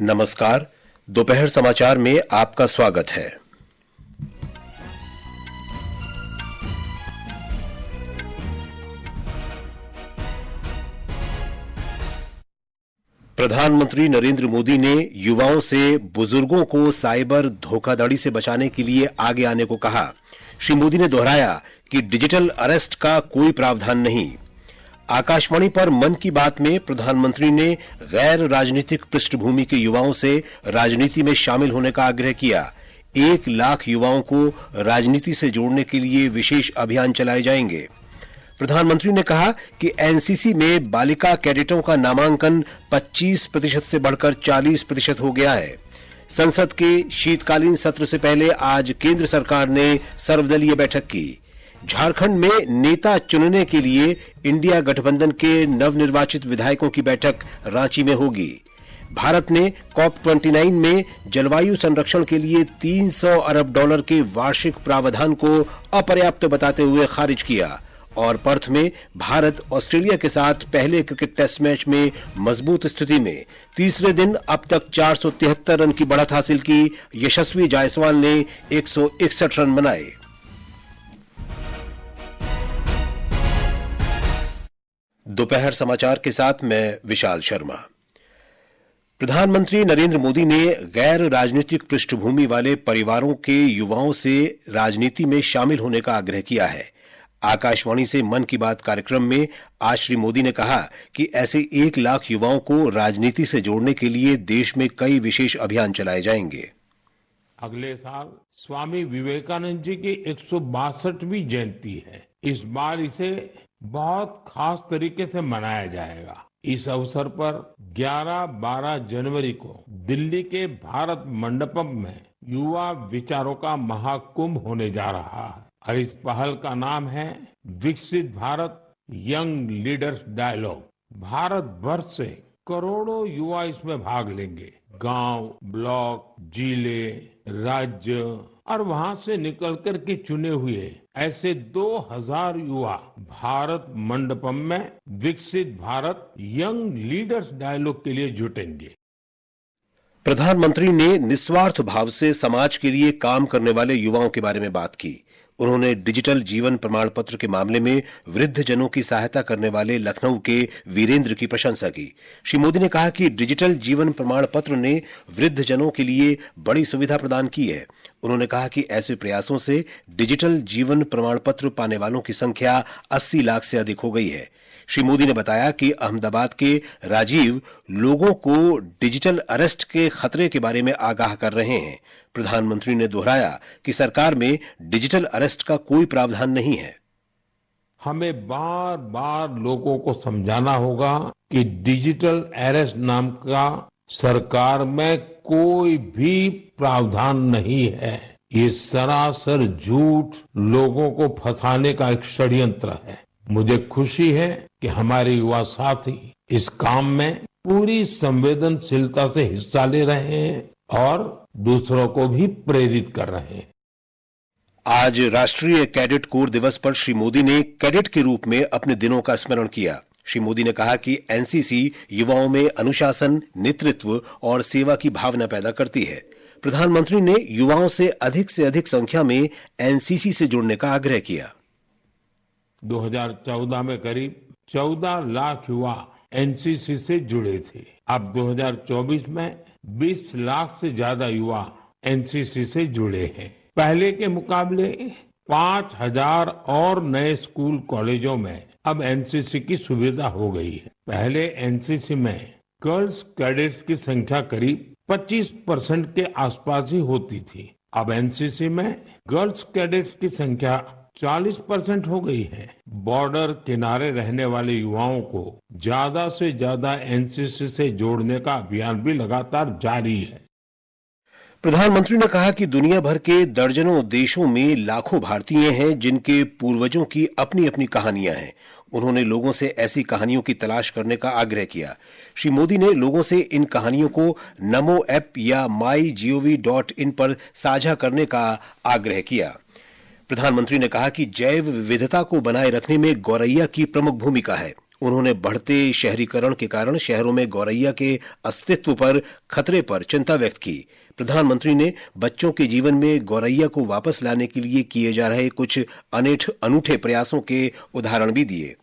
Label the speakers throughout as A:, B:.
A: नमस्कार। दोपहर समाचार में आपका स्वागत है। प्रधानमंत्री नरेंद्र मोदी ने युवाओं से बुजुर्गों को साइबर धोखाधड़ी से बचाने के लिए आगे आने को कहा। श्री मोदी ने दोहराया कि डिजिटल अरेस्ट का कोई प्रावधान नहीं। आकाशवाणी पर मन की बात में प्रधानमंत्री ने गैर राजनीतिक पृष्ठभूमि के युवाओं से राजनीति में शामिल होने का आग्रह किया। 1 लाख युवाओं को राजनीति से जोड़ने के लिए विशेष अभियान चलाए जाएंगे। प्रधानमंत्री ने कहा कि एनसीसी में बालिका कैडेटों का नामांकन 25% से बढ़कर 40% हो गया है। संसद के शीतकालीन सत्र से पहले आज केंद्र सरकार ने सर्वदलीय बैठक की। झारखंड में नेता चुनने के लिए इंडिया गठबंधन के नवनिर्वाचित विधायकों की बैठक रांची में होगी। भारत ने COP29 में जलवायु संरक्षण के लिए $300 अरब के वार्षिक प्रावधान को अपर्याप्त बताते हुए खारिज किया। और पर्थ में भारत ऑस्ट्रेलिया के साथ पहले क्रिकेट टेस्ट मैच में मजबूत स्थिति में तीसरे दिन अब तक 473 रन की बढ़त हासिल की। यशस्वी जायसवाल ने 161 रन बनाए। दोपहर समाचार के साथ मैं विशाल शर्मा। प्रधानमंत्री नरेंद्र मोदी ने गैर राजनीतिक पृष्ठभूमि वाले परिवारों के युवाओं से राजनीति में शामिल होने का आग्रह किया है। आकाशवाणी से मन की बात कार्यक्रम में आज श्री मोदी ने कहा कि ऐसे 1 लाख युवाओं को राजनीति से जोड़ने के लिए देश में कई विशेष अभियान चलाए जाएंगे।
B: अगले साल स्वामी विवेकानंद जी की 162वीं जयंती है। इस बार इसे बहुत खास तरीके से मनाया जाएगा। इस अवसर पर 11-12 जनवरी को दिल्ली के भारत मंडपम में युवा विचारों का महाकुंभ होने जा रहा है और इस पहल का नाम है Viksit Bharat young leaders dialogue. Bharat भर से करोड़ों युवा इसमें भाग लेंगे। गांव, ब्लॉक, जिले, राज्य और वहां से निकलकर के चुने हुए ऐसे 2000 युवा भारत मंडपम में विकसित भारत यंग लीडर्स डायलॉग के लिए जुटेंगे।
A: प्रधानमंत्री ने निस्वार्थ भाव से समाज के लिए काम करने वाले युवाओं के बारे में बात की। उन्होंने डिजिटल जीवन प्रमाण पत्र के मामले में वृद्ध जनों की सहायता करने वाले लखनऊ के वीरेंद्र की प्रशंसा की। श्री मोदी ने कहा कि डिजिटल जीवन प्रमाण पत्र ने वृद्ध जनों के लिए बड़ी सुविधा प्रदान की है। उन्होंने कहा कि ऐसे प्रयासों से डिजिटल जीवन प्रमाण पत्र पाने वालों की संख्या 80 लाख से अधिक हो गई है। श्री मोदी ने बताया कि अहमदाबाद के राजीव लोगों को डिजिटल अरेस्ट के खतरे के बारे में आगाह कर रहे हैं। प्रधानमंत्री ने दोहराया कि सरकार में डिजिटल अरेस्ट का कोई प्रावधान नहीं है।
B: हमें बार बार लोगों को समझाना होगा कि डिजिटल अरेस्ट नाम का सरकार में कोई भी प्रावधान नहीं है। ये सरासर झूठ, लोगों को फंसाने का एक षड्यंत्र है। मुझे खुशी है कि हमारे युवा साथी इस काम में पूरी संवेदनशीलता से हिस्सा ले रहे हैं और दूसरों को भी प्रेरित कर रहे हैं।
A: आज राष्ट्रीय कैडेट कोर दिवस पर श्री मोदी ने कैडेट के रूप में अपने दिनों का स्मरण किया। श्री मोदी ने कहा कि एनसीसी युवाओं में अनुशासन, नेतृत्व और सेवा की भावना पैदा करती है। प्रधानमंत्री ने युवाओं से अधिक संख्या में एनसीसी से जुड़ने का आग्रह किया।
B: 2014 में करीब 14 लाख युवा एनसीसी से जुड़े थे। अब 2024 में 20 लाख से ज्यादा युवा एनसीसी से जुड़े हैं। पहले के मुकाबले 5000 और नए स्कूल कॉलेजों में अब एनसीसी की सुविधा हो गई है। पहले एनसीसी में गर्ल्स कैडेट्स की संख्या करीब 25% के आसपास ही होती थी। अब एनसीसी में गर्ल्स कैडेट्स की संख्या 40% हो गई है। बॉर्डर किनारे रहने वाले युवाओं को ज्यादा से ज्यादा एनसीसी से जोड़ने का अभियान भी लगातार जारी है।
A: प्रधानमंत्री ने कहा कि दुनिया भर के दर्जनों देशों में लाखों भारतीय हैं जिनके पूर्वजों की अपनी अपनी कहानियां हैं। उन्होंने लोगों से ऐसी कहानियों की तलाश करने का आग्रह किया। श्री मोदी ने लोगों से इन कहानियों को नमो ऐप या mygov.in पर साझा करने का आग्रह किया। प्रधानमंत्री ने कहा कि जैव विविधता को बनाए रखने में गौरैया की प्रमुख भूमिका है। उन्होंने बढ़ते शहरीकरण के कारण शहरों में गौरैया के अस्तित्व पर खतरे पर चिंता व्यक्त की। प्रधानमंत्री ने बच्चों के जीवन में गौरैया को वापस लाने के लिए किए जा रहे कुछ अनूठे प्रयासों के उदाहरण भी दिए।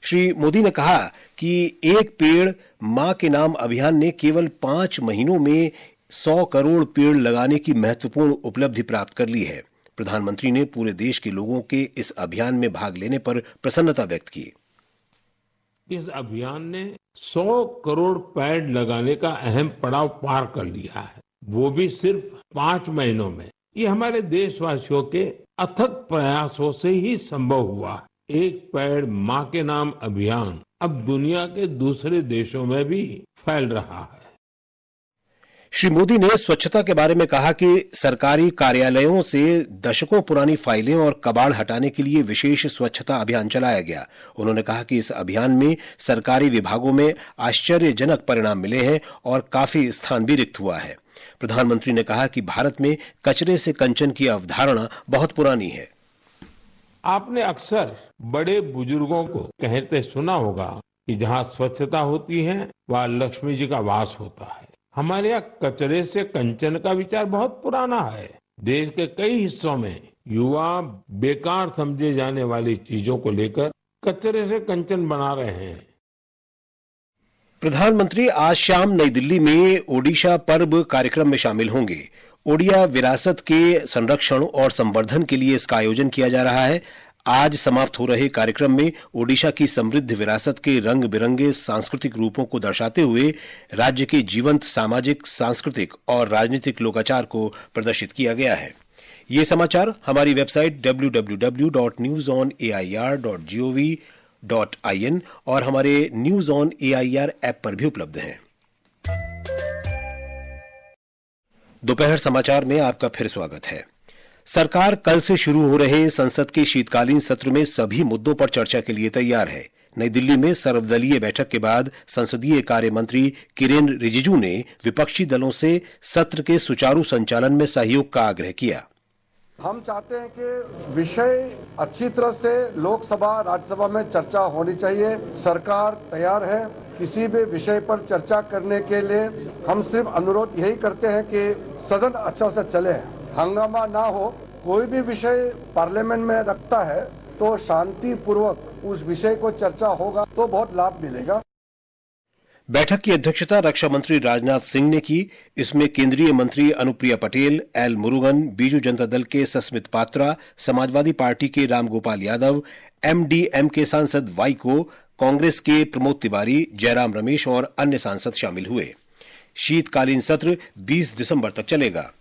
A: श्री मोदी ने कहा कि एक पेड़ मां के नाम अभियान ने केवल 5 महीनों में 100 करोड़ पेड़ लगाने की महत्वपूर्ण उपलब्धि प्राप्त कर ली है। प्रधानमंत्री ने पूरे देश के लोगों के इस अभियान में भाग लेने पर प्रसन्नता व्यक्त की।
B: इस अभियान ने 100 करोड़ पेड़ लगाने का अहम पड़ाव पार कर लिया है, वो भी सिर्फ 5 महीनों में। ये हमारे देशवासियों के अथक प्रयासों से ही संभव हुआ है। एक पेड़ मां के नाम अभियान अब दुनिया के दूसरे देशों में भी फैल रहा है।
A: श्री मोदी ने स्वच्छता के बारे में कहा कि सरकारी कार्यालयों से दशकों पुरानी फाइलें और कबाड़ हटाने के लिए विशेष स्वच्छता अभियान चलाया गया। उन्होंने कहा कि इस अभियान में सरकारी विभागों में आश्चर्यजनक परिणाम मिले हैं और काफी स्थान भी रिक्त हुआ है। प्रधानमंत्री ने कहा कि भारत में कचरे से कंचन की अवधारणा बहुत पुरानी है।
B: आपने अक्सर बड़े बुजुर्गों को कहते सुना होगा कि जहां स्वच्छता होती है वहां लक्ष्मी जी का वास होता है। हमारे यहाँ कचरे से कंचन का विचार बहुत पुराना है। देश के कई हिस्सों में युवा बेकार समझे जाने वाली चीजों को लेकर कचरे से कंचन बना रहे हैं।
A: प्रधानमंत्री आज शाम नई दिल्ली में ओडिशा पर्व कार्यक्रम में शामिल होंगे। ओडिया विरासत के संरक्षण और संवर्धन के लिए इसका आयोजन किया जा रहा है। आज समाप्त हो रहे कार्यक्रम में ओडिशा की समृद्ध विरासत के रंग बिरंगे सांस्कृतिक रूपों को दर्शाते हुए राज्य के जीवंत सामाजिक, सांस्कृतिक और राजनीतिक लोकाचार को प्रदर्शित किया गया है। ये समाचार हमारी वेबसाइट www.newsonair.gov.in और हमारे न्यूज ऑन एआईआर ऐप पर भी उपलब्ध हैं। दोपहर समाचार में आपका फिर स्वागत है। सरकार कल से शुरू हो रहे संसद के शीतकालीन सत्र में सभी मुद्दों पर चर्चा के लिए तैयार है। नई दिल्ली में सर्वदलीय बैठक के बाद संसदीय कार्य मंत्री किरेन रिजिजू ने विपक्षी दलों से सत्र के सुचारू संचालन में सहयोग का आग्रह किया।
C: हम चाहते हैं कि विषय अच्छी तरह से लोकसभा राज्यसभा में चर्चा होनी चाहिए। सरकार तैयार है किसी भी विषय पर चर्चा करने के लिए। हम सिर्फ अनुरोध यही करते हैं कि सदन अच्छा से चले, हंगामा ना हो। कोई भी विषय पार्लियामेंट में रखता है तो शांति पूर्वक उस विषय को चर्चा होगा तो बहुत लाभ मिलेगा।
A: बैठक की अध्यक्षता रक्षा मंत्री राजनाथ सिंह ने की। इसमें केंद्रीय मंत्री अनुप्रिया पटेल, एल मुरुगन, बीजू जनता दल के सस्मित पात्रा, समाजवादी पार्टी के रामगोपाल यादव, एमडीएम के सांसद वाइको, कांग्रेस के प्रमोद तिवारी, जयराम रमेश और अन्य सांसद शामिल हुए। शीतकालीन सत्र 20 दिसंबर तक चलेगा।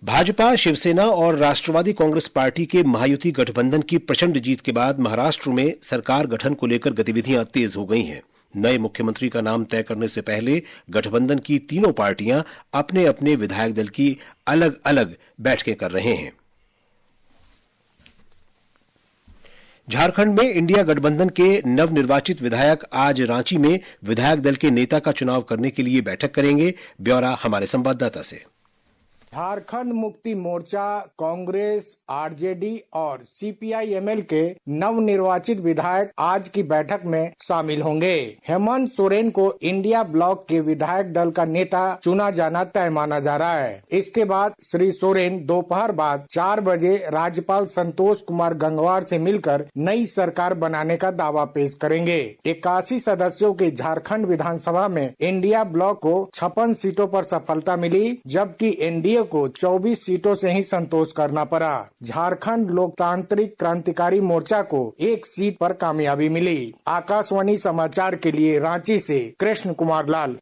A: भाजपा, शिवसेना और राष्ट्रवादी कांग्रेस पार्टी के महायुति गठबंधन की प्रचंड जीत के बाद महाराष्ट्र में सरकार गठन को लेकर गतिविधियां तेज हो गई हैं। नए मुख्यमंत्री का नाम तय करने से पहले गठबंधन की तीनों पार्टियां अपने अपने विधायक दल की अलग अलग बैठकें कर रहे हैं। झारखंड में इंडिया गठबंधन के नवनिर्वाचित विधायक आज रांची में विधायक दल के नेता का चुनाव करने के लिए बैठक करेंगे। ब्यौरा हमारे संवाददाता से।
D: झारखंड मुक्ति मोर्चा, कांग्रेस, आरजेडी और सीपीआई-एमएल के नवनिर्वाचित विधायक आज की बैठक में शामिल होंगे। हेमंत सोरेन को इंडिया ब्लॉक के विधायक दल का नेता चुना जाना तय माना जा रहा है। इसके बाद श्री सोरेन दोपहर बाद 4 बजे राज्यपाल संतोष कुमार गंगवार से मिलकर नई सरकार बनाने का दावा पेश करेंगे। 81 सदस्यों के झारखंड विधानसभा में इंडिया ब्लॉक को 56 सीटों पर सफलता मिली, जबकि एनडीए को 24 सीटों से ही संतोष करना पड़ा। झारखंड लोकतांत्रिक क्रांतिकारी मोर्चा को 1 सीट पर कामयाबी मिली। आकाशवाणी समाचार के लिए रांची से कृष्ण कुमार लाल।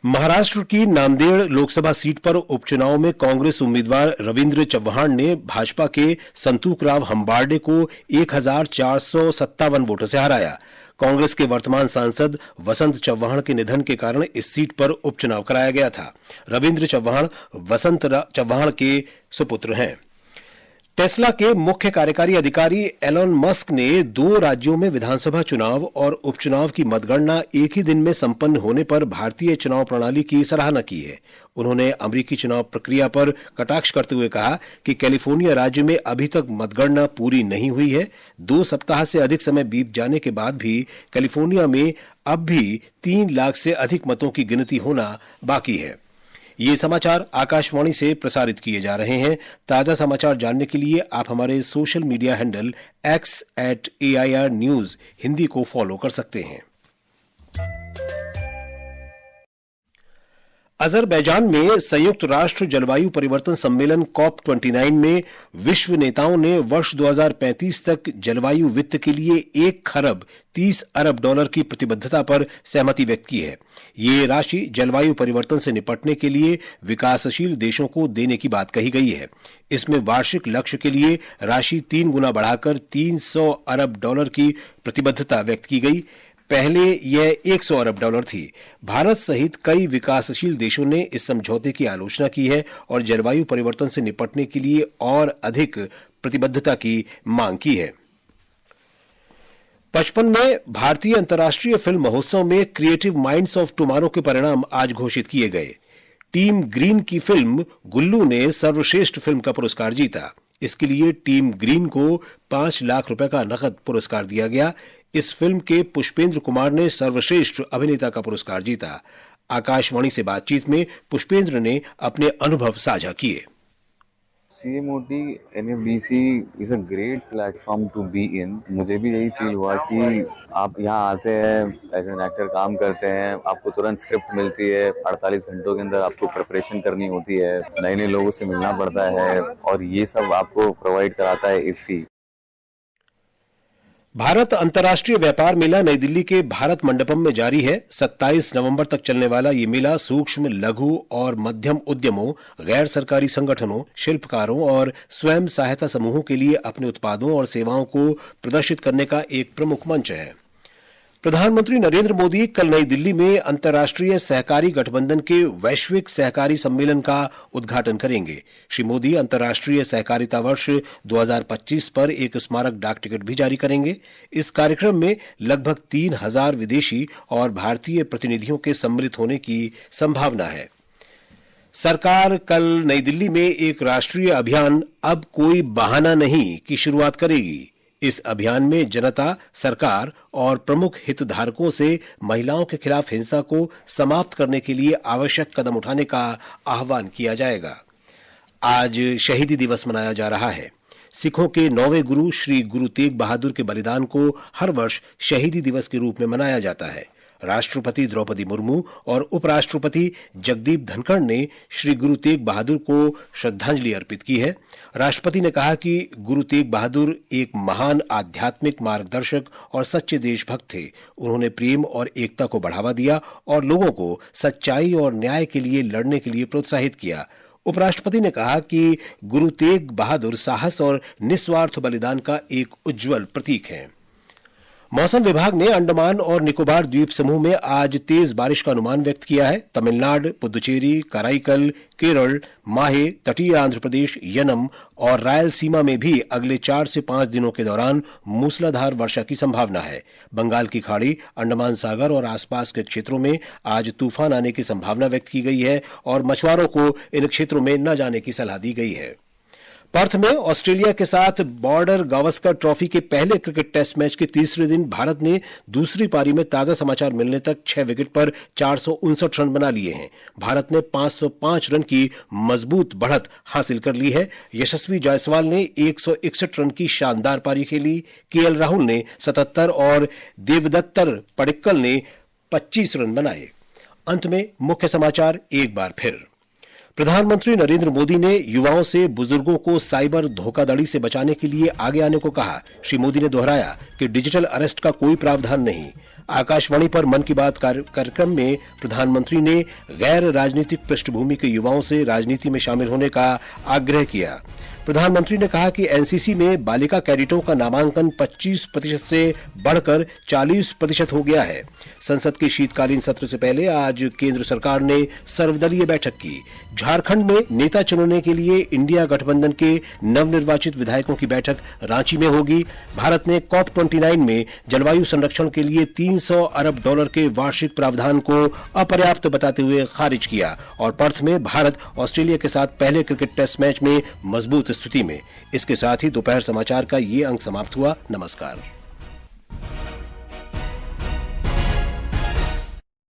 A: महाराष्ट्र की नांदेड़ लोकसभा सीट पर उपचुनाव में कांग्रेस उम्मीदवार रविंद्र चव्हाण ने भाजपा के संतूकराव हम्बार्डे को 1457 वोटों से हराया। कांग्रेस के वर्तमान सांसद वसंत चव्हाण के निधन के कारण इस सीट पर उपचुनाव कराया गया था। रविंद्र चव्हाण वसंत चव्हाण के सुपुत्र हैं। टेस्ला के मुख्य कार्यकारी अधिकारी एलन मस्क ने 2 राज्यों में विधानसभा चुनाव और उपचुनाव की मतगणना एक ही दिन में संपन्न होने पर भारतीय चुनाव प्रणाली की सराहना की है। उन्होंने अमेरिकी चुनाव प्रक्रिया पर कटाक्ष करते हुए कहा कि कैलिफोर्निया राज्य में अभी तक मतगणना पूरी नहीं हुई है। 2 सप्ताह से अधिक समय बीत जाने के बाद भी कैलिफोर्निया में अब भी 3 लाख से अधिक मतों की गिनती होना बाकी है। ये समाचार आकाशवाणी से प्रसारित किए जा रहे हैं। ताजा समाचार जानने के लिए आप हमारे social media handle x@AIR News Hindi को फॉलो कर सकते हैं। अजरबैजान में संयुक्त राष्ट्र जलवायु परिवर्तन सम्मेलन COP29 में विश्व नेताओं ने वर्ष 2035 तक जलवायु वित्त के लिए $1 खरब 30 अरब डॉलर की प्रतिबद्धता पर सहमति व्यक्त की है। ये राशि जलवायु परिवर्तन से निपटने के लिए विकासशील देशों को देने की बात कही गई है। इसमें वार्षिक लक्ष्य के लिए राशि 3 गुना बढ़ाकर 300 अरब डॉलर की प्रतिबद्धता व्यक्त की गई। पहले यह 100 अरब डॉलर थी। भारत सहित कई विकासशील देशों ने इस समझौते की आलोचना की है और जलवायु परिवर्तन से निपटने के लिए और अधिक प्रतिबद्धता की मांग की है। 55वें भारतीय अंतर्राष्ट्रीय फिल्म महोत्सव में क्रिएटिव माइंड्स ऑफ टुमारो के परिणाम आज घोषित किए गए। टीम ग्रीन की फिल्म गुल्लू ने सर्वश्रेष्ठ फिल्म का पुरस्कार जीता। इसके लिए टीम ग्रीन को 5 लाख रुपए का नकद पुरस्कार दिया गया। इस फिल्म के पुष्पेंद्र कुमार ने सर्वश्रेष्ठ अभिनेता का पुरस्कार जीता। आकाशवाणी से बातचीत में पुष्पेंद्र ने अपने अनुभव साझा किए।
E: CMOT NFDC is a great platform to be in. मुझे भी यही फील हुआ कि आप यहाँ आते हैं, एज एन एक्टर काम करते हैं, आपको तुरंत स्क्रिप्ट मिलती है, 48 घंटों के अंदर आपको प्रिपरेशन करनी होती है, नए नए लोगों से मिलना पड़ता है और ये सब आपको प्रोवाइड कराता है IFFI।
A: भारत अंतर्राष्ट्रीय व्यापार मेला नई दिल्ली के भारत मंडपम में जारी है। 27 नवंबर तक चलने वाला ये मेला सूक्ष्म, लघु और मध्यम उद्यमों, गैर सरकारी संगठनों, शिल्पकारों और स्वयं सहायता समूहों के लिए अपने उत्पादों और सेवाओं को प्रदर्शित करने का एक प्रमुख मंच है। प्रधानमंत्री नरेंद्र मोदी कल नई दिल्ली में अंतर्राष्ट्रीय सहकारी गठबंधन के वैश्विक सहकारी सम्मेलन का उद्घाटन करेंगे। श्री मोदी अंतर्राष्ट्रीय सहकारिता वर्ष 2025 पर एक स्मारक डाक टिकट भी जारी करेंगे। इस कार्यक्रम में लगभग 3000 विदेशी और भारतीय प्रतिनिधियों के सम्मिलित होने की संभावना है। सरकार कल नई दिल्ली में एक राष्ट्रीय अभियान अब कोई बहाना नहीं की शुरुआत करेगी। इस अभियान में जनता, सरकार और प्रमुख हितधारकों से महिलाओं के खिलाफ हिंसा को समाप्त करने के लिए आवश्यक कदम उठाने का आह्वान किया जाएगा। आज शहीदी दिवस मनाया जा रहा है। सिखों के 9वें गुरु श्री गुरु तेग बहादुर के बलिदान को हर वर्ष शहीदी दिवस के रूप में मनाया जाता है। राष्ट्रपति द्रौपदी मुर्मू और उपराष्ट्रपति जगदीप धनखड़ ने श्री गुरु तेग बहादुर को श्रद्धांजलि अर्पित की है। राष्ट्रपति ने कहा कि गुरु तेग बहादुर एक महान आध्यात्मिक मार्गदर्शक और सच्चे देशभक्त थे। उन्होंने प्रेम और एकता को बढ़ावा दिया और लोगों को सच्चाई और न्याय के लिए लड़ने के लिए प्रोत्साहित किया। उपराष्ट्रपति ने कहा कि गुरु तेग बहादुर साहस और निस्वार्थ बलिदान का एक उज्जवल प्रतीक है। मौसम विभाग ने अंडमान और निकोबार द्वीप समूह में आज तेज बारिश का अनुमान व्यक्त किया है। तमिलनाडु, पुदुचेरी, कराईकल, केरल, माहे, तटीय आंध्र प्रदेश, यनम और रायलसीमा में भी अगले 4 से 5 दिनों के दौरान मूसलाधार वर्षा की संभावना है। बंगाल की खाड़ी, अंडमान सागर और आसपास के क्षेत्रों में आज तूफान आने की संभावना व्यक्त की गई है और मछुआरों को इन क्षेत्रों में न जाने की सलाह दी गई है। पर्थ में ऑस्ट्रेलिया के साथ बॉर्डर गावस्कर ट्रॉफी के पहले क्रिकेट टेस्ट मैच के तीसरे दिन भारत ने दूसरी पारी में ताजा समाचार मिलने तक 6 विकेट पर 459 रन बना लिए हैं। भारत ने 505 रन की मजबूत बढ़त हासिल कर ली है। यशस्वी जायसवाल ने 161 रन की शानदार पारी खेली। KL राहुल ने 77 और देवदत्तर पडिक्कल ने 25 रन बनाए। अंत में मुख्य समाचार एक बार फिर। प्रधानमंत्री नरेंद्र मोदी ने युवाओं से बुजुर्गों को साइबर धोखाधड़ी से बचाने के लिए आगे आने को कहा। श्री मोदी ने दोहराया कि डिजिटल अरेस्ट का कोई प्रावधान नहीं। आकाशवाणी पर मन की बात कार्यक्रम में प्रधानमंत्री ने गैर राजनीतिक पृष्ठभूमि के युवाओं से राजनीति में शामिल होने का आग्रह किया। प्रधानमंत्री ने कहा कि एनसीसी में बालिका कैडेटों का नामांकन 25% से बढ़कर 40% हो गया है। संसद के शीतकालीन सत्र से पहले आज केंद्र सरकार ने सर्वदलीय बैठक की। झारखंड में नेता चुनने के लिए इंडिया गठबंधन के नवनिर्वाचित विधायकों की बैठक रांची में होगी। भारत ने COP29 में जलवायु संरक्षण के लिए $300 अरब के वार्षिक प्रावधान को अपर्याप्त बताते हुए खारिज किया और पर्थ में भारत ऑस्ट्रेलिया के साथ पहले क्रिकेट टेस्ट मैच में मजबूत स्थिति में। इसके साथ ही दोपहर समाचार का ये अंक समाप्त हुआ। नमस्कार।